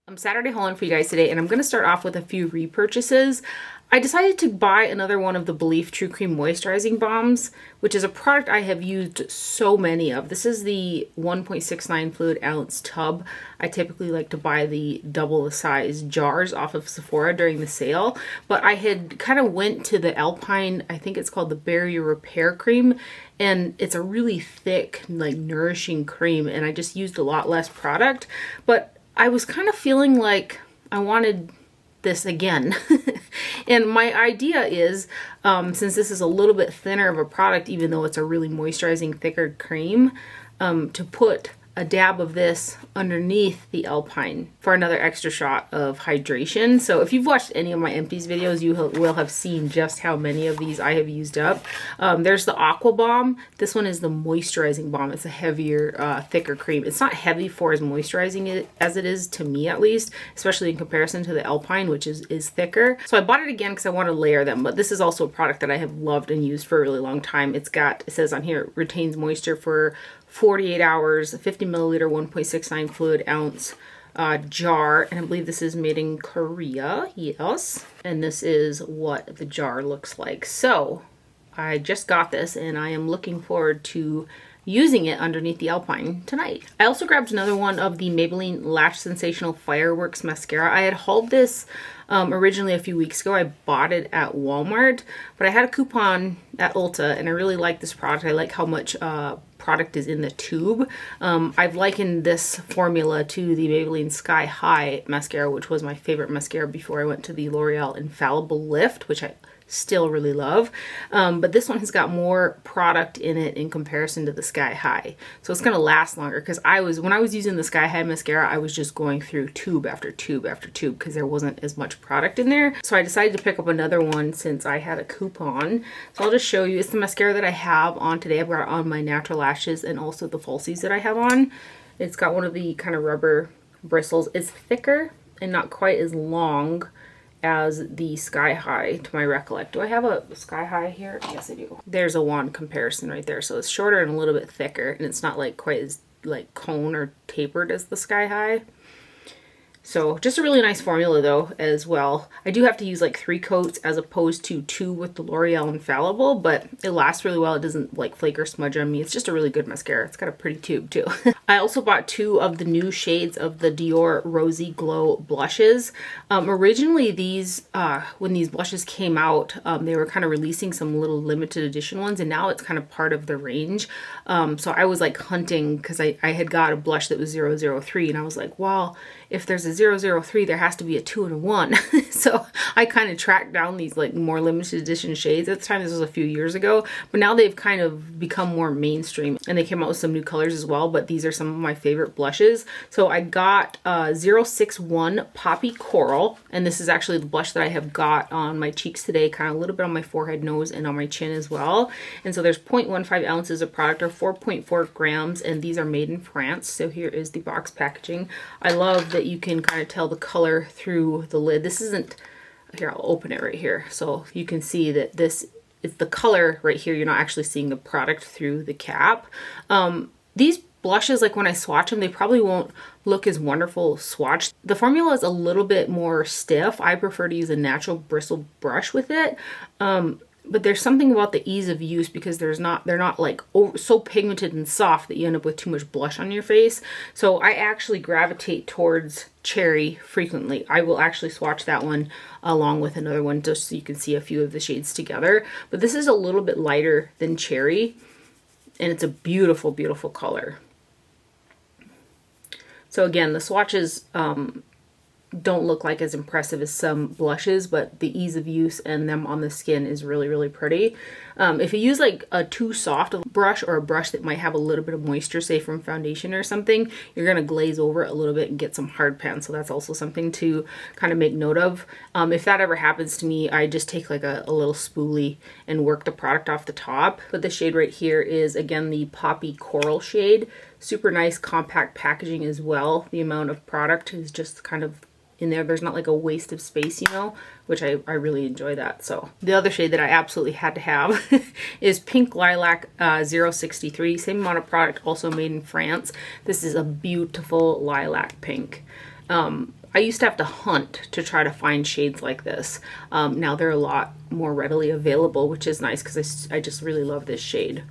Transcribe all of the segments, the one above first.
I'm Saturday hauling for you guys today, and I'm going to start off with a few repurchases. I decided to buy another one of the Belif True Cream Moisturizing Balms, which is a product I have used so many of. This is the 1.69 fluid ounce tub. I typically like to buy the double the size jars off of Sephora during the sale, but I had kind of went to the Alpine, I think it's called the Barrier Repair Cream, and it's a really thick, like nourishing cream, and I just used a lot less product, but I was kind of feeling like I wanted this again. And my idea is, since this is a little bit thinner of a product, even though it's a really moisturizing, thicker cream, to put a dab of this underneath the Alpine for another extra shot of hydration. So if you've watched any of my empties videos, you will have seen just how many of these I have used up. There's the Aqua Balm. This one is the moisturizing balm. It's a heavier, thicker cream. It's not heavy for as moisturizing as it is to me, at least, especially in comparison to the Alpine, which is thicker. So I bought it again because I want to layer them, but this is also a product that I have loved and used for a really long time. It says on here, it retains moisture for 48 hours, 50 milliliter, 1.69 fluid ounce jar, and I believe this is made in Korea, yes. And this is what the jar looks like. So I just got this and I am looking forward to using it underneath the Alpine tonight. I also grabbed another one of the Maybelline Lash Sensational Fireworks Mascara. I had hauled this originally a few weeks ago. I bought it at Walmart, but I had a coupon at Ulta and I really like this product. I like how much product is in the tube. I've likened this formula to the Maybelline Sky High mascara, which was my favorite mascara before I went to the L'Oreal Infallible Lift, which I still really love, but this one has got more product in it in comparison to the Sky High, so it's gonna last longer. Because when I was using the Sky High mascara, I was just going through tube after tube after tube because there wasn't as much product in there. So I decided to pick up another one since I had a coupon. So I'll just show you. It's the mascara that I have on today. I've got it on my natural lashes and also the falsies that I have on. It's got one of the kind of rubber bristles. It's thicker and not quite as long as the Sky High, to my recollect. Do I have a Sky High here? Yes, I do. There's a wand comparison right there. So it's shorter and a little bit thicker, and it's not like quite as like cone or tapered as the Sky High. So just a really nice formula though as well. I do have to use like 3 coats as opposed to 2 with the L'Oreal Infallible, but it lasts really well. It doesn't like flake or smudge on me. It's just a really good mascara. It's got a pretty tube too. I also bought 2 of the new shades of the Dior Rosy Glow blushes. Originally these, when these blushes came out, they were kind of releasing some little limited edition ones, and now it's kind of part of the range. So I was like hunting because I had got a blush that was 003, and I was like, well, if there's a 003, there has to be a 2 and a 1. So I kind of tracked down these like more limited edition shades. At the time, this was a few years ago, but now they've kind of become more mainstream, and they came out with some new colors as well, but these are some of my favorite blushes. So I got 061 Poppy Coral, and this is actually the blush that I have got on my cheeks today, kind of a little bit on my forehead, nose, and on my chin as well. And so there's 0.15 ounces of product, or 4.4 grams, and these are made in France. So here is the box packaging. I love that you can kind of tell the color through the lid. This isn't, here, I'll open it right here. So you can see that this is the color right here. You're not actually seeing the product through the cap. These blushes, like when I swatch them, they probably won't look as wonderful swatched. The formula is a little bit more stiff. I prefer to use a natural bristle brush with it. But there's something about the ease of use because they're not like so pigmented and soft that you end up with too much blush on your face. So I actually gravitate towards Cherry frequently. I will actually swatch that one along with another one just so you can see a few of the shades together. But this is a little bit lighter than Cherry, and it's a beautiful, beautiful color. So again, the swatches don't look like as impressive as some blushes, but the ease of use and them on the skin is really, really pretty. If you use like a too soft brush or a brush that might have a little bit of moisture, say from foundation or something, you're gonna glaze over it a little bit and get some hard pan. So that's also something to kind of make note of. If that ever happens to me, I just take like a little spoolie and work the product off the top. But the shade right here is, again, the Poppy Coral shade. Super nice compact packaging as well. The amount of product is just kind of in there. There's not like a waste of space, you know, which I really enjoy that. So the other shade that I absolutely had to have is Pink Lilac 063. Same amount of product, also made in France. This is a beautiful lilac pink. I used to have to hunt to try to find shades like this. Now they're a lot more readily available, which is nice because I just really love this shade.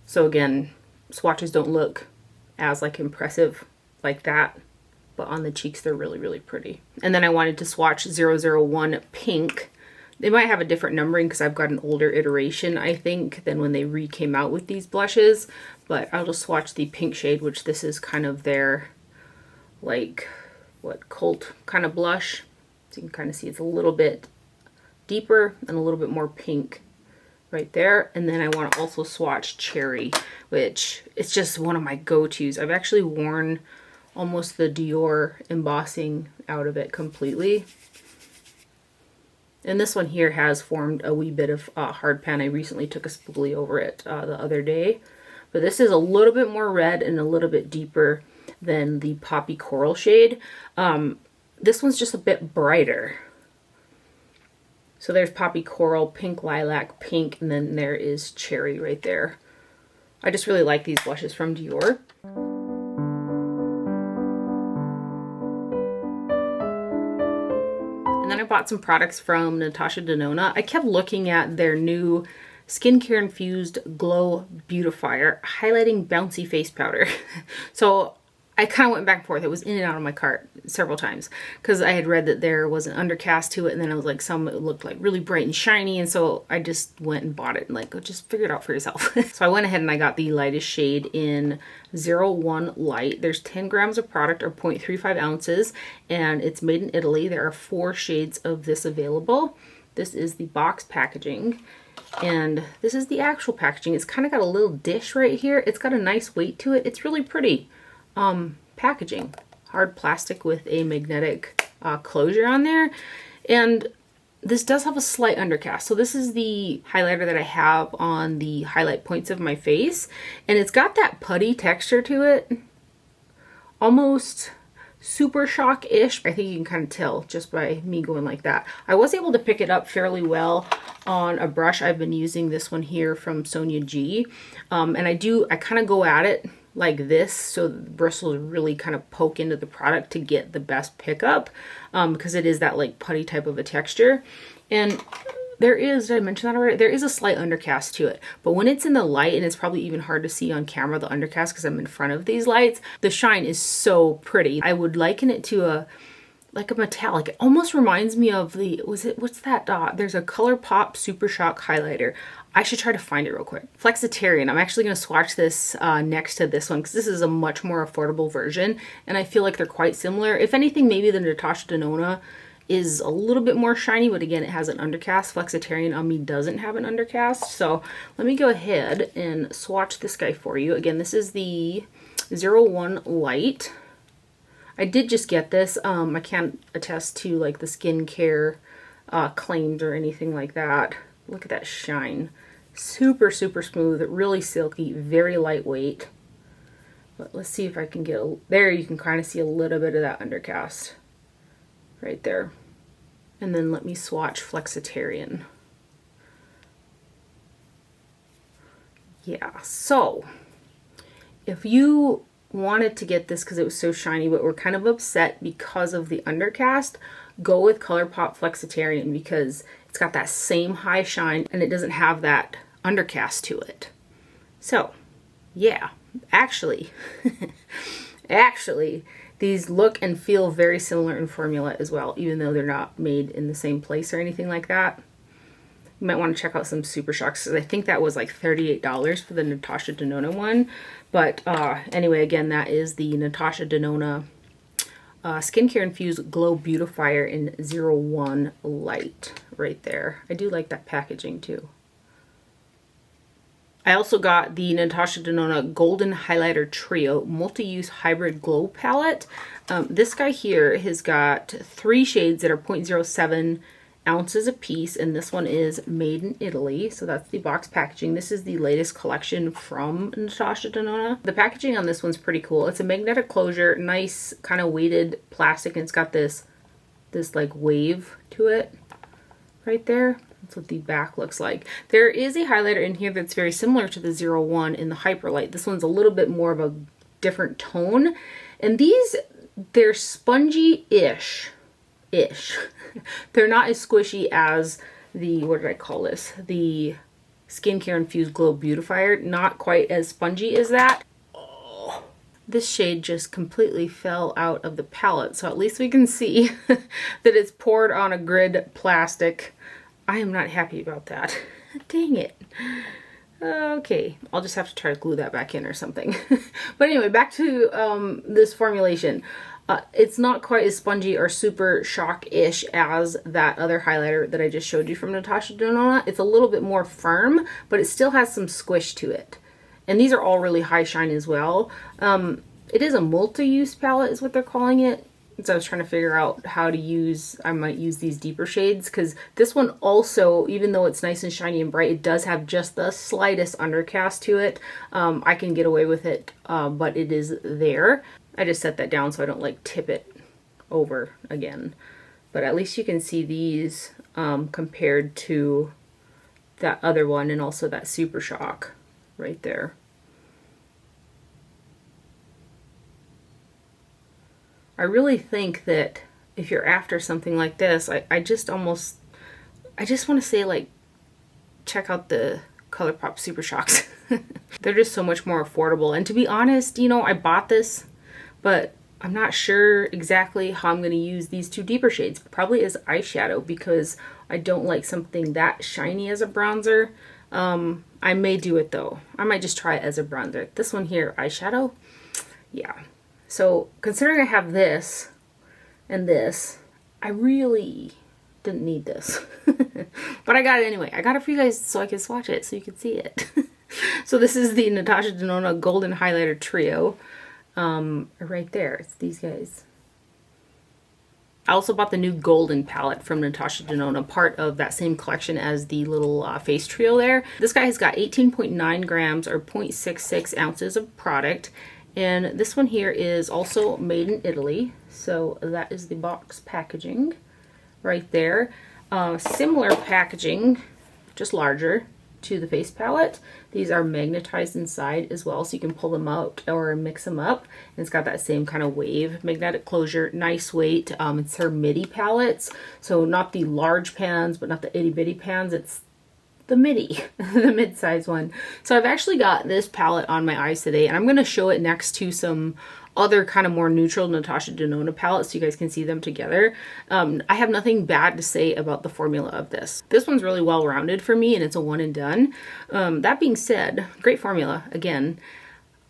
So again, swatches don't look as like impressive like that, but on the cheeks they're really, really pretty. And then I wanted to swatch 001 Pink. They might have a different numbering because I've got an older iteration, I think, than when they came out with these blushes. But I'll just swatch the pink shade, which this is kind of their, like, what, cult kind of blush. So you can kind of see it's a little bit deeper and a little bit more pink right there. And then I want to also swatch Cherry, which it's just one of my go-tos. I've actually worn almost the Dior embossing out of it completely. And this one here has formed a wee bit of hard pan. I recently took a spoolie over it the other day. But this is a little bit more red and a little bit deeper than the Poppy Coral shade. This one's just a bit brighter. So there's Poppy Coral, Pink Lilac, Pink, and then there is Cherry right there. I just really like these blushes from Dior. And then I bought some products from Natasha Denona. I kept looking at their new skincare infused glow beautifier highlighting bouncy face powder. So I kind of went back and forth. It was in and out of my cart several times because I had read that there was an undercast to it, and then I was like, some it looked like really bright and shiny, and so I just went and bought it and like, just figure it out for yourself. So I went ahead and I got the lightest shade in 01 Light. There's 10 grams of product, or 0.35 ounces, and it's made in Italy. There are 4 shades of this available. This is the box packaging, and this is the actual packaging. It's kind of got a little dish right here. It's got a nice weight to it. It's really pretty. Packaging, hard plastic with a magnetic closure on there, and this does have a slight undercast. So this is the highlighter that I have on the highlight points of my face, and it's got that putty texture to it, almost Super Shock-ish. I think you can kind of tell just by me going like that. I was able to pick it up fairly well on a brush. I've been using this one here from Sonia G, and I kind of go at it like this, so the bristles really kind of poke into the product to get the best pickup, because it is that like putty type of a texture. And there is, did I mention that already? There is a slight undercast to it, but when it's in the light, and it's probably even hard to see on camera, the undercast, because I'm in front of these lights, the shine is so pretty. I would liken it to like a metallic. It almost reminds me of what's that? There's a ColourPop Super Shock highlighter. I should try to find it real quick. Flexitarian. I'm actually going to swatch this next to this one because this is a much more affordable version, and I feel like they're quite similar. If anything, maybe the Natasha Denona is a little bit more shiny, but again, it has an undercast. Flexitarian on me doesn't have an undercast. So let me go ahead and swatch this guy for you. Again, this is the 01 Light. I did just get this. I can't attest to like the skincare claims or anything like that. Look at that shine. Super, super smooth, really silky, very lightweight. But let's see if I can get, there you can kind of see a little bit of that undercast right there. And then let me swatch Flexitarian. Yeah, so if you wanted to get this because it was so shiny but were kind of upset because of the undercast, go with ColourPop Flexitarian because it's got that same high shine and it doesn't have that undercast to it. So yeah, actually these look and feel very similar in formula as well, even though they're not made in the same place or anything like that. You might want to check out some Super Shocks, because I think that was like $38 for the Natasha Denona one. But anyway, again, that is the Natasha Denona Skincare Infused Glow Beautifier in 01 Light right there. I do like that packaging too. I also got the Natasha Denona Golden Highlighter Trio Multi-Use Hybrid Glow Palette. This guy here has got 3 shades that are 0.07 ounces a piece, and this one is made in Italy. So that's the box packaging. This is the latest collection from Natasha Denona. The packaging on this one's pretty cool. It's a magnetic closure, nice kind of weighted plastic, and it's got this like wave to it right there. That's what the back looks like. There is a highlighter in here that's very similar to the 01 in the Hyperlight. This one's a little bit more of a different tone. And these, they're spongy-ish. They're not as squishy as the, what did I call this? The Skincare Infused Glow Beautifier. Not quite as spongy as that. Oh, this shade just completely fell out of the palette. So at least we can see that it's poured on a grid plastic. I am not happy about that. Dang it. Okay, I'll just have to try to glue that back in or something. But anyway, back to this formulation. It's not quite as spongy or super shock-ish as that other highlighter that I just showed you from Natasha Denona. It's a little bit more firm, but it still has some squish to it. And these are all really high shine as well. It is a multi-use palette is what they're calling it. So I was trying to figure out how to use, I might use these deeper shades, because this one also, even though it's nice and shiny and bright, it does have just the slightest undercast to it. I can get away with it, but it is there. I just set that down so I don't like tip it over again. But at least you can see these compared to that other one and also that Super Shock right there. I really think that if you're after something like this, I just want to say, like, check out the ColourPop Super Shocks. They're just so much more affordable. And to be honest, you know, I bought this, but I'm not sure exactly how I'm going to use these two deeper shades. Probably as eyeshadow, because I don't like something that shiny as a bronzer. I may do it though. I might just try it as a bronzer. This one here, eyeshadow. Yeah. So considering I have this and this, I really didn't need this. But I got it anyway. I got it for you guys so I can swatch it so you can see it. So this is the Natasha Denona Golden Highlighter Trio. Right there. It's these guys. I also bought the new Golden palette from Natasha Denona, part of that same collection as the little face trio there. This guy has got 18.9 grams or 0.66 ounces of product. And this one here is also made in Italy. So that is the box packaging right there. Similar packaging, just larger, to the face palette. These are magnetized inside as well, so you can pull them out or mix them up. And it's got that same kind of wave magnetic closure, nice weight. It's her midi palettes, so not the large pans, but not the itty bitty pans. It's the midi, the mid-size one. So I've actually got this palette on my eyes today, and I'm going to show it next to some other kind of more neutral Natasha Denona palettes so you guys can see them together. I have nothing bad to say about the formula of this. This one's really well-rounded for me, and it's a one and done. That being said, great formula. Again,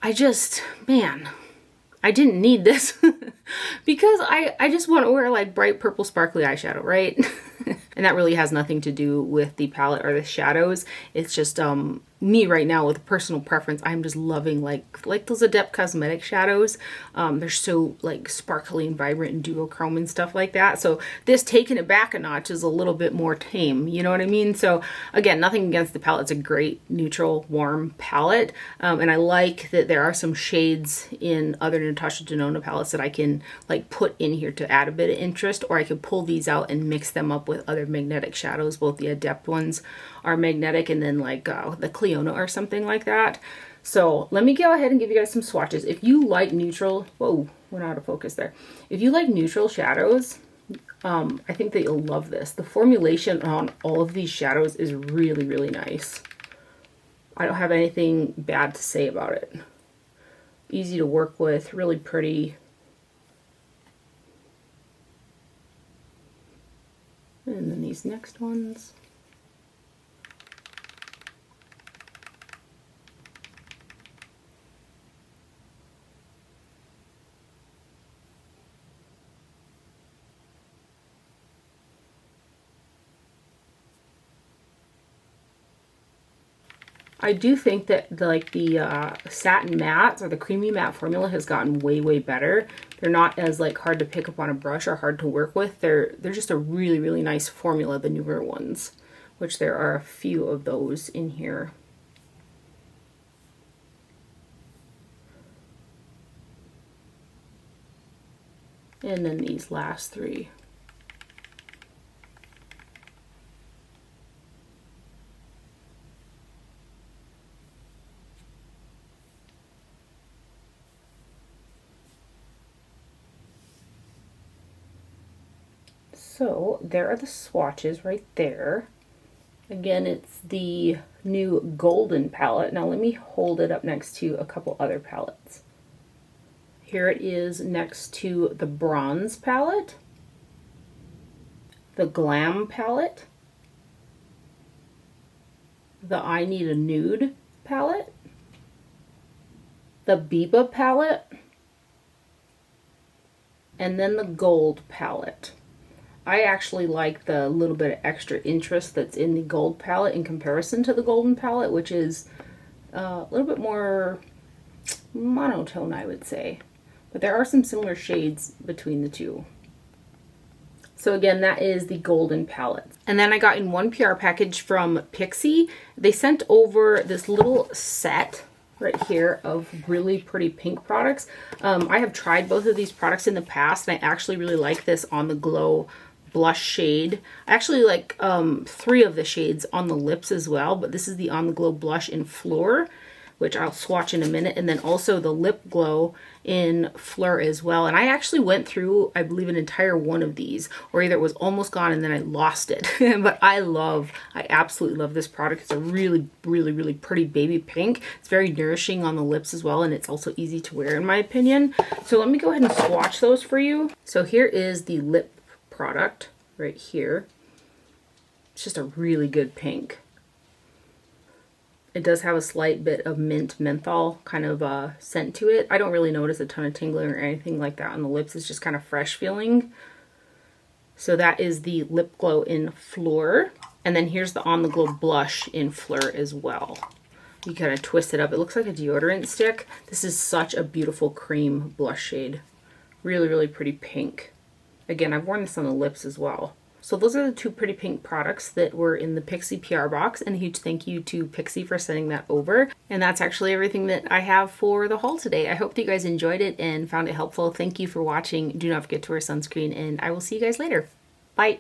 I just, man, I didn't need this because I just want to wear like bright purple sparkly eyeshadow, right? And that really has nothing to do with the palette or the shadows. It's just me right now with a personal preference. I'm just loving like those Adept Cosmetic shadows. They're so like sparkly and vibrant and duochrome and stuff like that. So this taking it back a notch is a little bit more tame. You know what I mean? So again, nothing against the palette. It's a great neutral, warm palette. And I like that there are some shades in other Natasha Denona palettes that I can like put in here to add a bit of interest, or I could pull these out and mix them up with other magnetic shadows. Both the Adept ones are magnetic, and then like the Cleona or something like that. So let me go ahead and give you guys some swatches. If you like neutral, whoa, went out of focus there. If you like neutral shadows, I think that you'll love this. The formulation on all of these shadows is really, really nice. I don't have anything bad to say about it. Easy to work with, really pretty. And then these next ones. I do think that the satin mattes or the creamy matte formula has gotten way, way better. They're not as like hard to pick up on a brush or hard to work with. They're just a really, really nice formula, the newer ones, which there are a few of those in here. And then these last three. So there are the swatches right there. Again, it's the new golden palette. Now let me hold it up next to a couple other palettes. Here it is next to the bronze palette, the glam palette, the I Need a Nude palette, the Biba palette, and then the gold palette. I actually like the little bit of extra interest that's in the gold palette in comparison to the golden palette, which is a little bit more monotone, I would say. But there are some similar shades between the two. So again, that is the golden palette. And then I got in one PR package from Pixi. They sent over this little set right here of really pretty pink products. I have tried both of these products in the past, and I actually really like this On the Glow blush shade. I actually like 3 of the shades on the lips as well, but this is the On the Glow blush in Fleur, which I'll swatch in a minute, and then also the lip glow in Fleur as well. And I actually went through, I believe, an entire one of these, or either it was almost gone and then I lost it. But I absolutely love this product. It's a really, really, really pretty baby pink. It's very nourishing on the lips as well, and it's also easy to wear in my opinion. So let me go ahead and swatch those for you. So here is the lip product right here. It's just a really good pink. It does have a slight bit of mint menthol kind of scent to it. I don't really notice a ton of tingling or anything like that on the lips. It's just kind of fresh feeling. So that is the lip glow in Fleur. And then here's the On the Glow blush in Fleur as well. You kind of twist it up. It looks like a deodorant stick. This is such a beautiful cream blush shade. Really, really pretty pink. Again, I've worn this on the lips as well. So those are the 2 pretty pink products that were in the Pixi PR box, and a huge thank you to Pixi for sending that over. And that's actually everything that I have for the haul today. I hope that you guys enjoyed it and found it helpful. Thank you for watching. Do not forget to wear sunscreen, and I will see you guys later. Bye!